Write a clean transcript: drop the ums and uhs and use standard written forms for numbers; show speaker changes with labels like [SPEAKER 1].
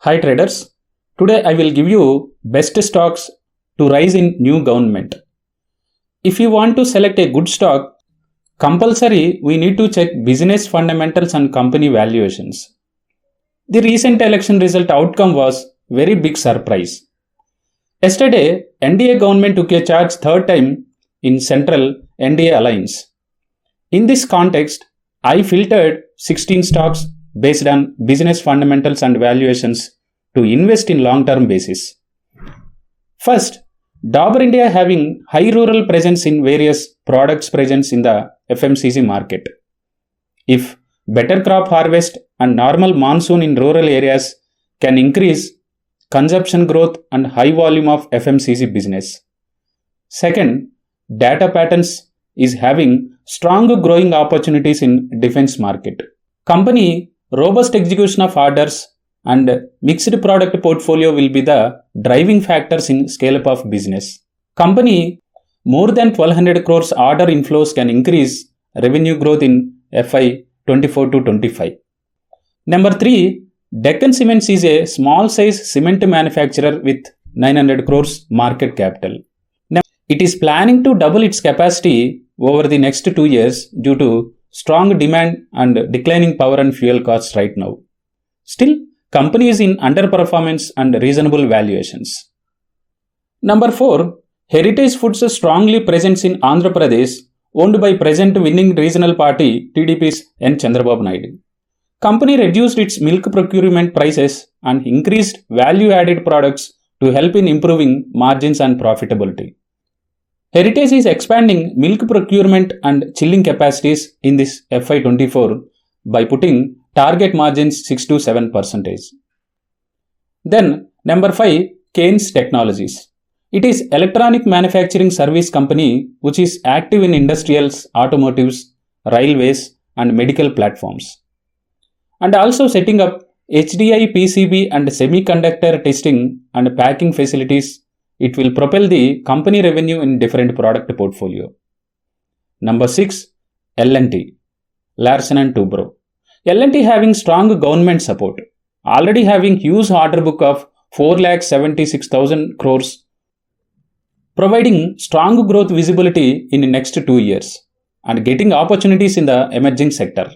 [SPEAKER 1] Hi traders, today I will give you best stocks to rise in new government. If you want to select a good stock, compulsory we need to check business fundamentals and company valuations. The recent election result outcome was very big surprise. Yesterday, NDA government took a charge third time in central NDA alliance. In this context, I filtered 16 stocks based on business fundamentals and valuations to invest in long-term basis. First, Dabur India having high rural presence in various products presence in the FMCG market. If better crop harvest and normal monsoon in rural areas can increase consumption growth and high volume of FMCG business. Second, data patterns is having strong growing opportunities in defense market. Company robust execution of orders and mixed product portfolio will be the driving factors in scale up of business. Company more than 1200 crores order inflows can increase revenue growth in FY 24 to 25. Number 3, Deccan Cements is a small size cement manufacturer with 900 crores market capital. Now, it is planning to double its capacity over the next 2 years due to strong demand and declining power and fuel costs right now. Still, company is in underperformance and reasonable valuations. Number 4, Heritage Foods strongly present in Andhra Pradesh, owned by present winning regional party TDP's N. Chandrababu Naidu. Company reduced its milk procurement prices and increased value-added products to help in improving margins and profitability. Heritage is expanding milk procurement and chilling capacities in this FY24 by putting target margins 6 to 7%. Then, number 5, Kaynes Technologies. It is electronic manufacturing service company which is active in industrials, automotives, railways and medical platforms. And also setting up HDI PCB and semiconductor testing and packing facilities. It will propel the company revenue in different product portfolio. Number 6, L&T, Larsen & Toubro. L&T having strong government support, already having huge order book of 4,76,000 crores, providing strong growth visibility in the next 2 years and getting opportunities in the emerging sector.